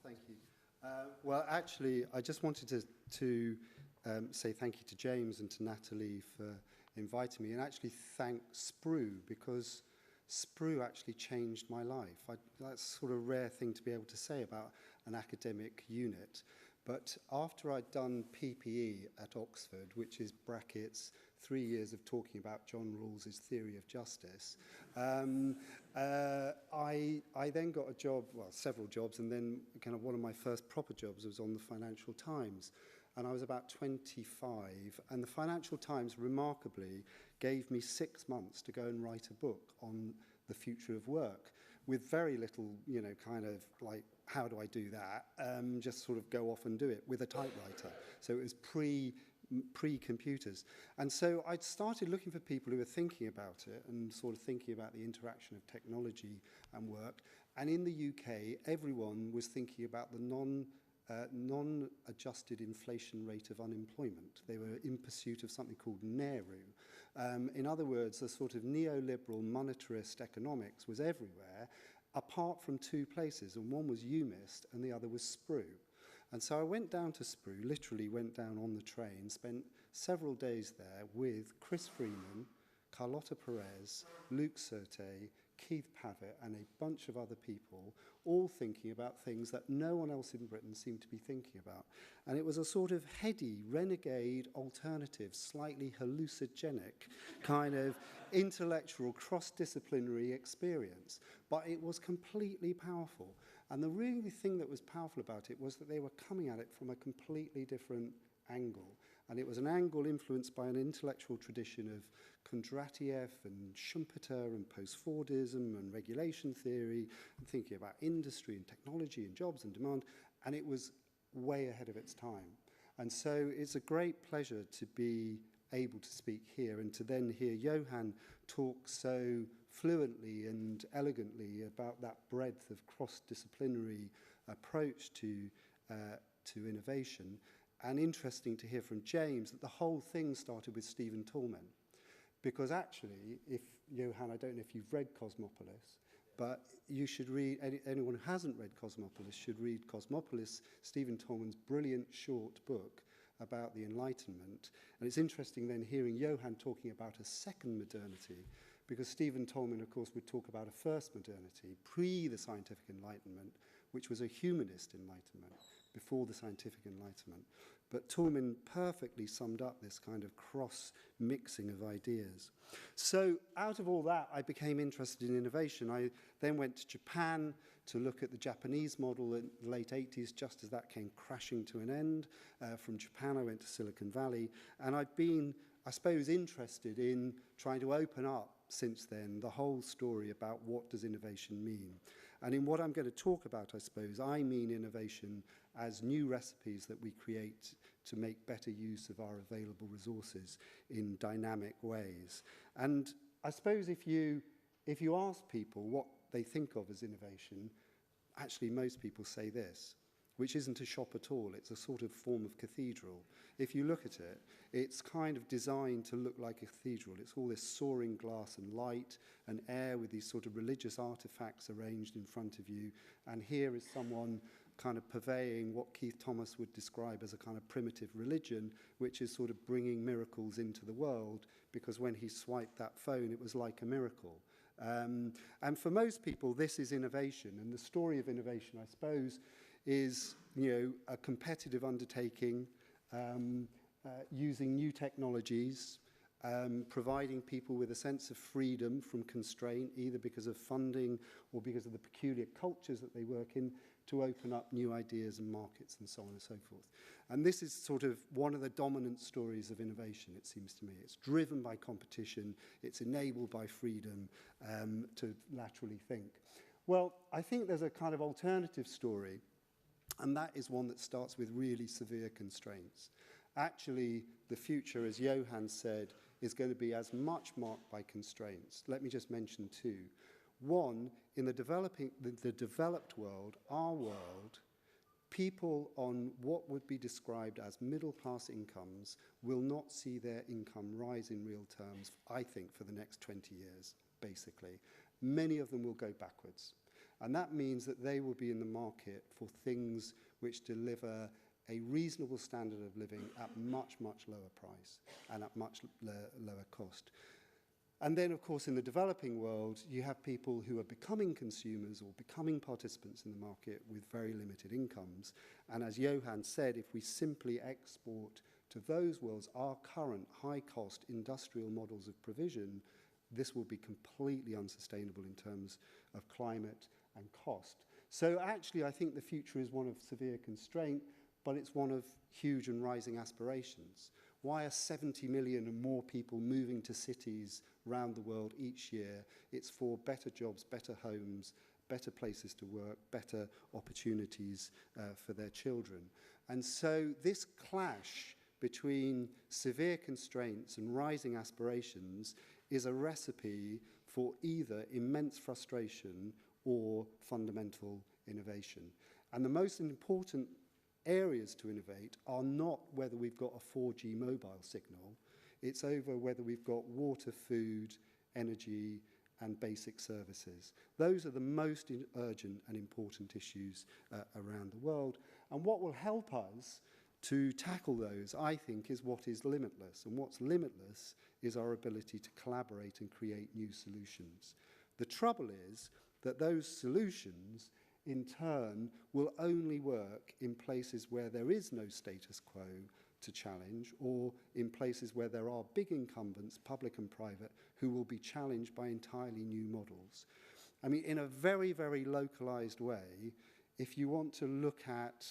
Thank you. Well, actually, I just wanted to say thank you to James and to Natalie for inviting me, and actually thank SPRU, because SPRU actually changed my life. That's sort of a rare thing to be able to say about an academic unit. But after I'd done PPE at Oxford, which is brackets 3 years of talking about John Rawls's theory of justice, I then got a job, well, several jobs, and then kind of one of my first proper jobs was on the Financial Times. And I was about 25, and the Financial Times remarkably gave me 6 months to go and write a book on the future of work, with very little, you know, kind of like, how do I do that? Just sort of go off and do it with a typewriter. So it was pre-computers. And so I'd started looking for people who were thinking about it and sort of thinking about the interaction of technology and work. And in the UK, everyone was thinking about the non-adjusted inflation rate of unemployment. They were in pursuit of something called NERU. In other words, the sort of neoliberal monetarist economics was everywhere, apart from two places, and one was UMIST and the other was SPRU. And so I went down to SPRU, literally went down on the train, spent several days there with Chris Freeman, Carlotta Perez, Luc Surte, Keith Pavitt, and a bunch of other people, all thinking about things that no one else in Britain seemed to be thinking about. And it was a sort of heady, renegade, alternative, slightly hallucinogenic kind of intellectual, cross-disciplinary experience. But it was completely powerful. And the really thing that was powerful about it was that they were coming at it from a completely different angle. And it was an angle influenced by an intellectual tradition of Kondratiev and Schumpeter and post-Fordism and regulation theory, and thinking about industry and technology and jobs and demand, and it was way ahead of its time. And so it's a great pleasure to be able to speak here and to then hear Johan talk so fluently and elegantly about that breadth of cross-disciplinary approach to innovation. And interesting to hear from James that the whole thing started with Stephen Toulmin. Because actually, if Johan, I don't know if you've read Cosmopolis, but you should read, anyone who hasn't read Cosmopolis should read Cosmopolis, Stephen Toulmin's brilliant short book about the Enlightenment. And it's interesting then hearing Johan talking about a second modernity, because Stephen Toulmin, of course, would talk about a first modernity, pre the scientific Enlightenment, which was a humanist Enlightenment, before the scientific Enlightenment. But Toulmin perfectly summed up this kind of cross-mixing of ideas. So out of all that, I became interested in innovation. I then went to Japan to look at the Japanese model in the late 80s, just as that came crashing to an end. From Japan, I went to Silicon Valley. And I've been, I suppose, interested in trying to open up since then the whole story about what does innovation mean. And in what I'm going to talk about, I suppose, I mean innovation as new recipes that we create to make better use of our available resources in dynamic ways. And I suppose if you ask people what they think of as innovation, actually most people say this, which isn't a shop at all. It's a sort of form of cathedral. If you look at it, it's kind of designed to look like a cathedral. It's all this soaring glass and light and air with these sort of religious artifacts arranged in front of you. And here is someone kind of purveying what Keith Thomas would describe as a kind of primitive religion, which is sort of bringing miracles into the world, because when he swiped that phone, it was like a miracle. And for most people, this is innovation. And the story of innovation, I suppose, is, you know, a competitive undertaking, using new technologies, providing people with a sense of freedom from constraint, either because of funding or because of the peculiar cultures that they work in, to open up new ideas and markets and so on and so forth. And this is sort of one of the dominant stories of innovation, it seems to me. It's driven by competition, it's enabled by freedom to laterally think. Well, I think there's a kind of alternative story, and that is one that starts with really severe constraints. Actually, the future, as Johan said, is going to be as much marked by constraints. Let me just mention two. One, in the developed world, our world, people on what would be described as middle-class incomes will not see their income rise in real terms, I think, for the next 20 years, basically. Many of them will go backwards. And that means that they will be in the market for things which deliver a reasonable standard of living at much, much lower price and at much lower cost. And then, of course, in the developing world, you have people who are becoming consumers or becoming participants in the market with very limited incomes. And as Johan said, if we simply export to those worlds our current high-cost industrial models of provision, this will be completely unsustainable in terms of climate and cost. So actually, I think the future is one of severe constraint, but it's one of huge and rising aspirations. Why are 70 million and more people moving to cities around the world each year? It's for better jobs, better homes, better places to work, better opportunities for their children. And so this clash between severe constraints and rising aspirations is a recipe for either immense frustration or fundamental innovation. And the most important areas to innovate are not whether we've got a 4G mobile signal, it's over whether we've got water, food, energy, and basic services. Those are the most urgent and important issues around the world. And what will help us to tackle those, I think, is what is limitless. And what's limitless is our ability to collaborate and create new solutions. The trouble is that those solutions in turn will only work in places where there is no status quo to challenge, or in places where there are big incumbents, public and private, who will be challenged by entirely new models. I mean, in a very, very localized way, if you want to look at,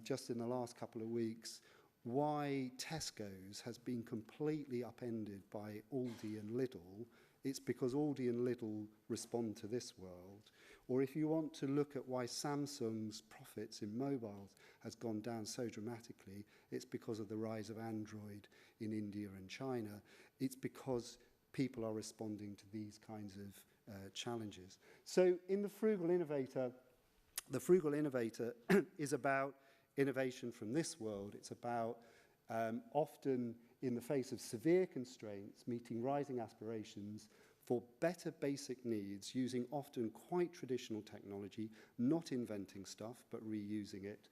just in the last couple of weeks, why Tesco's has been completely upended by Aldi and Lidl, it's because Aldi and Lidl respond to this world. Or if you want to look at why Samsung's profits in mobiles has gone down so dramatically, it's because of the rise of Android in India and China. It's because people are responding to these kinds of challenges. So in the Frugal Innovator is about innovation from this world. It's about often in the face of severe constraints, meeting rising aspirations for better basic needs, using often quite traditional technology, not inventing stuff, but reusing it,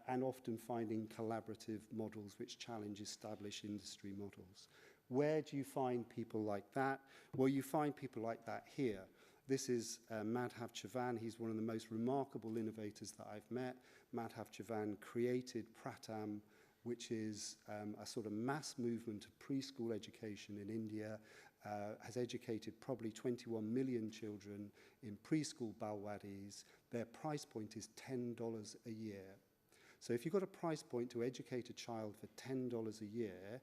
and often finding collaborative models which challenge established industry models. Where do you find people like that? Well, you find people like that here. This is Madhav Chavan. He's one of the most remarkable innovators that I've met. Madhav Chavan created Pratham, which is a sort of mass movement of preschool education in India, has educated probably 21 million children in preschool balwadis. Their price point is $10 a year. So if you've got a price point to educate a child for $10 a year,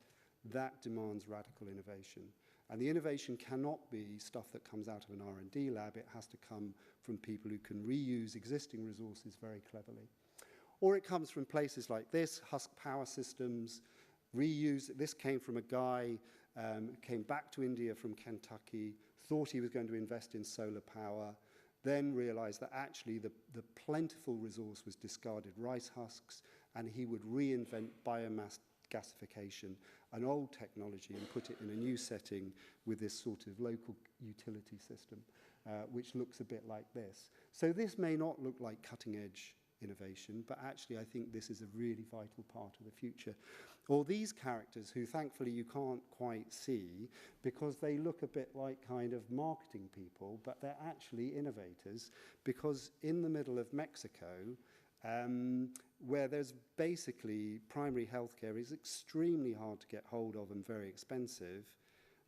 that demands radical innovation. And the innovation cannot be stuff that comes out of an R&D lab. It has to come from people who can reuse existing resources very cleverly. Or it comes from places like this, Husk Power Systems, reuse. This came from a guy came back to India from Kentucky, thought he was going to invest in solar power, then realized that actually the plentiful resource was discarded rice husks, and he would reinvent biomass gasification, an old technology, and put it in a new setting with this sort of local utility system, which looks a bit like this. So this may not look like cutting-edge innovation, but actually I think this is a really vital part of the future. Or these characters who thankfully you can't quite see because they look a bit like kind of marketing people, but they're actually innovators, because in the middle of Mexico, where there's basically primary healthcare is extremely hard to get hold of and very expensive,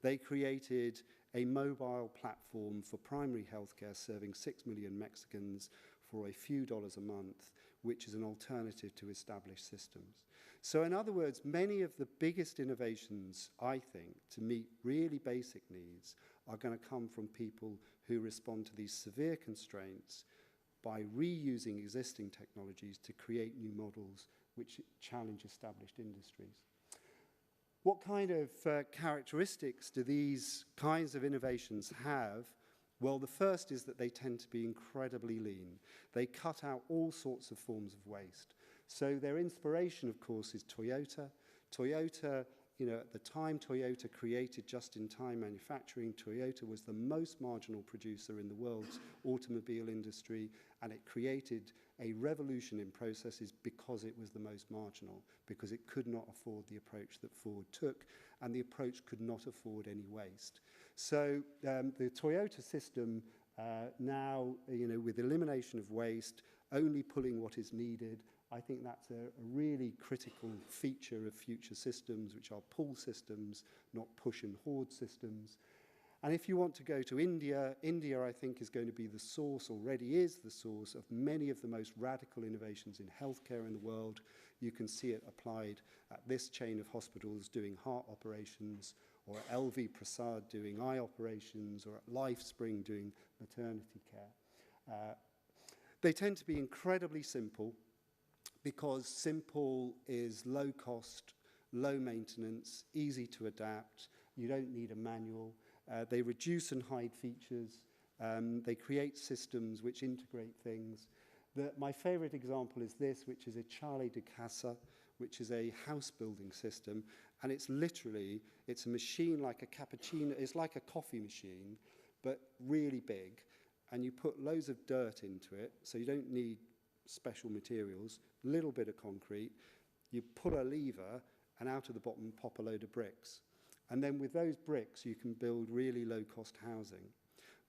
they created a mobile platform for primary healthcare serving 6 million Mexicans for a few dollars a month, which is an alternative to established systems. So in other words, many of the biggest innovations, I think, to meet really basic needs are going to come from people who respond to these severe constraints by reusing existing technologies to create new models which challenge established industries. What kind of characteristics do these kinds of innovations have? Well, the first is that they tend to be incredibly lean. They cut out all sorts of forms of waste. So their inspiration, of course, is Toyota. Toyota you know, at the time Toyota created just-in-time manufacturing, Toyota was the most marginal producer in the world's automobile industry, and it created a revolution in processes because it was the most marginal, because it could not afford the approach that Ford took, and the approach could not afford any waste. So the Toyota system now, you know, with elimination of waste, only pulling what is needed, I think that's a really critical feature of future systems, which are pull systems, not push and hoard systems. And if you want to go to India, India, I think, is going to be the source, already is the source, of many of the most radical innovations in healthcare in the world. You can see it applied at this chain of hospitals doing heart operations, or at LV Prasad doing eye operations, or at LifeSpring doing maternity care. They tend to be incredibly simple, because simple is low cost, low maintenance, easy to adapt. You don't need a manual. They reduce and hide features. They create systems which integrate things. My favorite example is this, which is a Charlie de Casa, which is a house building system. And it's literally, it's a machine like a cappuccino. It's like a coffee machine, but really big. And you put loads of dirt into it, so you don't need special materials, little bit of concrete. You pull a lever, and out of the bottom pop a load of bricks. And then with those bricks, you can build really low-cost housing.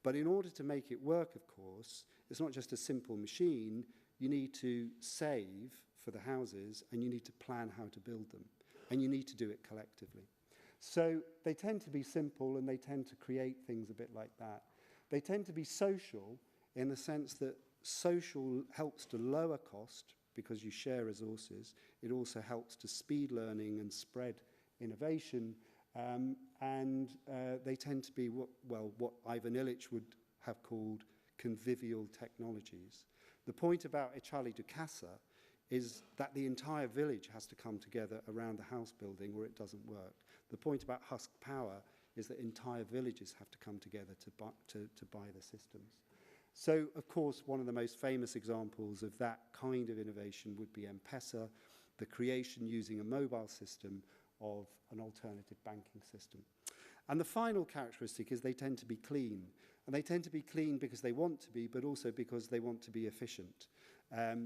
But in order to make it work, of course, it's not just a simple machine. You need to save for the houses, and you need to plan how to build them. And you need to do it collectively. So they tend to be simple, and they tend to create things a bit like that. They tend to be social in the sense that social helps to lower cost because you share resources. It also helps to speed learning and spread innovation. And they tend to be what Ivan Illich would have called convivial technologies. The point about Echali de Casa is that the entire village has to come together around the house building or it doesn't work. The point about Husk Power is that entire villages have to come together to buy the systems. So, of course, one of the most famous examples of that kind of innovation would be M-Pesa, the creation using a mobile system of an alternative banking system. And the final characteristic is they tend to be clean. And they tend to be clean because they want to be, but also because they want to be efficient.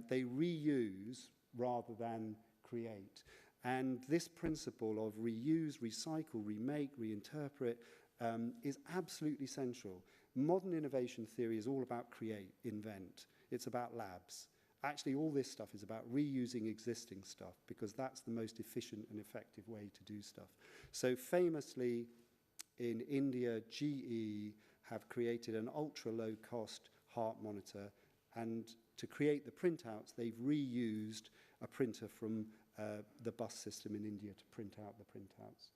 They reuse rather than create. And this principle of reuse, recycle, remake, reinterpret is absolutely central. Modern innovation theory is all about create, invent. It's about labs. Actually, all this stuff is about reusing existing stuff because that's the most efficient and effective way to do stuff. So famously, in India, GE have created an ultra-low-cost heart monitor, and to create the printouts, they've reused a printer from the bus system in India to print out the printouts.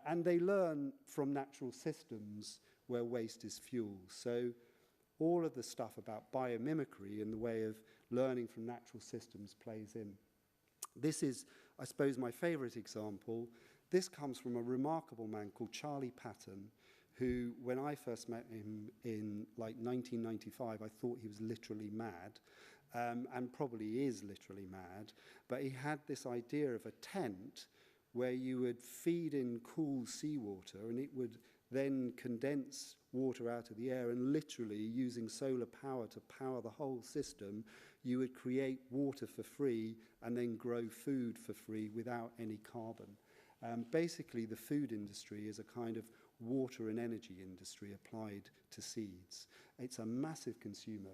And they learn from natural systems where waste is fuel. So all of the stuff about biomimicry and the way of learning from natural systems plays in. This is, I suppose, my favorite example. This comes from a remarkable man called Charlie Patton, who, when I first met him in like 1995, I thought he was literally mad, and probably is literally mad. But he had this idea of a tent where you would feed in cool seawater, and it would then condense water out of the air, and literally using solar power to power the whole system, you would create water for free and then grow food for free without any carbon. Basically, the food industry is a kind of water and energy industry applied to seeds. It's a massive consumer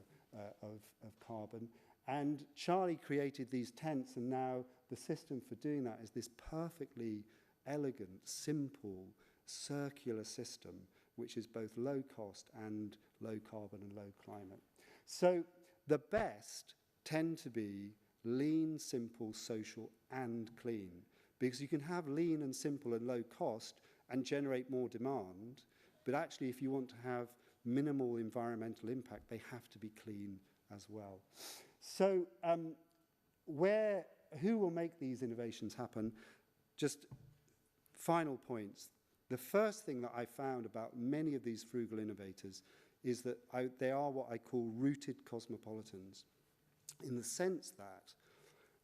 of carbon. And Charlie created these tents, and now the system for doing that is this perfectly elegant, simple, circular system, which is both low cost and low carbon and low climate. So the best tend to be lean, simple, social, and clean, because you can have lean and simple and low cost and generate more demand, but actually if you want to have minimal environmental impact, they have to be clean as well. So who will make these innovations happen? Just final points. The first thing that I found about many of these frugal innovators is that they are what I call rooted cosmopolitans, in the sense that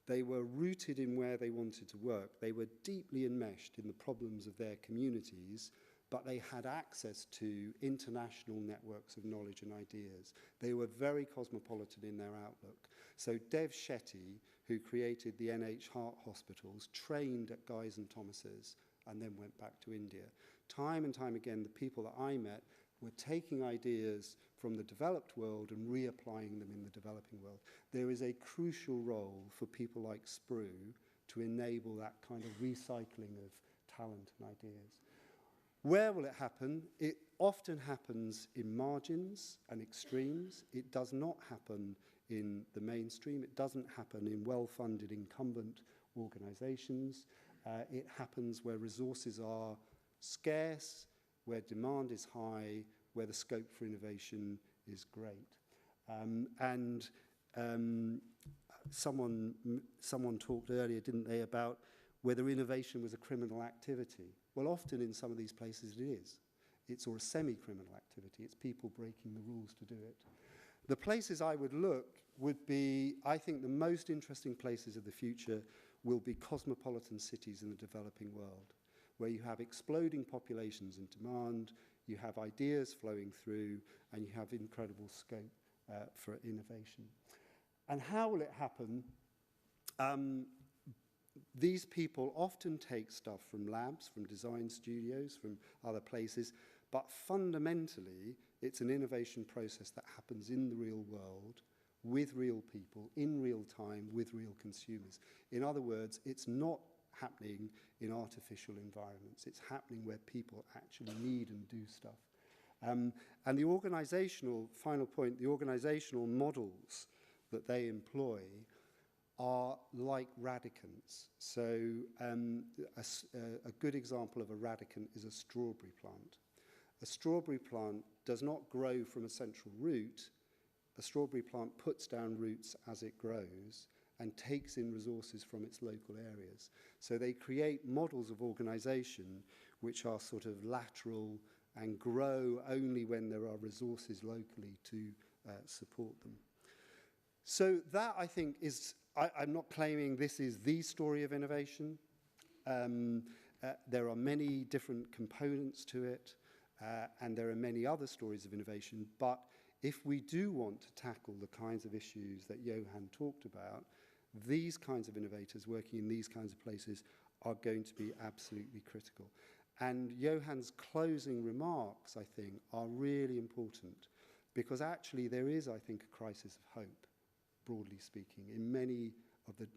They were rooted in where they wanted to work. They were deeply enmeshed in the problems of their communities, but they had access to international networks of knowledge and ideas. They were very cosmopolitan in their outlook. So Dev Shetty, who created the NH Heart Hospitals, trained at Guy's and Thomas's and then went back to India. Time and time again, the people that I met were taking ideas from the developed world and reapplying them in the developing world. There is a crucial role for people like SPRU to enable that kind of recycling of talent and ideas. Where will it happen? It often happens in margins and extremes. It does not happen in the mainstream. It doesn't happen in well-funded incumbent organizations. It happens where resources are scarce, where demand is high, where the scope for innovation is great. Someone talked earlier, didn't they, about whether innovation was a criminal activity. Well, often in some of these places it is. It's or a semi-criminal activity. It's people breaking the rules to do it. The places I would look would be, I think the most interesting places of the future will be cosmopolitan cities in the developing world, where you have exploding populations and demand, you have ideas flowing through, and you have incredible scope for innovation. And how will it happen? These people often take stuff from labs, from design studios, from other places, but fundamentally, it's an innovation process that happens in the real world, with real people, in real time, with real consumers. In other words, it's not happening in artificial environments. It's happening where people actually need and do stuff. And the organizational, final point, the organizational models that they employ are like radicants. So a good example of a radicant is a strawberry plant. A strawberry plant does not grow from a central root. A strawberry plant puts down roots as it grows and takes in resources from its local areas. So they create models of organization which are sort of lateral and grow only when there are resources locally to support them. So that, I think, is, I'm not claiming this is the story of innovation. There are many different components to it, and there are many other stories of innovation, but if we do want to tackle the kinds of issues that Johan talked about, these kinds of innovators working in these kinds of places are going to be absolutely critical. And Johan's closing remarks, I think, are really important, because actually there is, I think, a crisis of hope, broadly speaking, in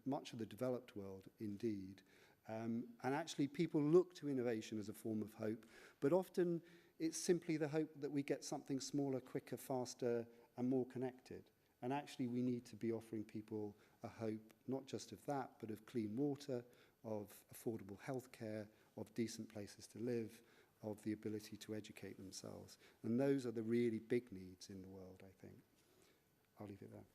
much of the developed world, indeed. And actually people look to innovation as a form of hope, but often it's simply the hope that we get something smaller, quicker, faster, and more connected. And actually we need to be offering people a hope, not just of that, but of clean water, of affordable healthcare, of decent places to live, of the ability to educate themselves. And those are the really big needs in the world, I think. I'll leave it there.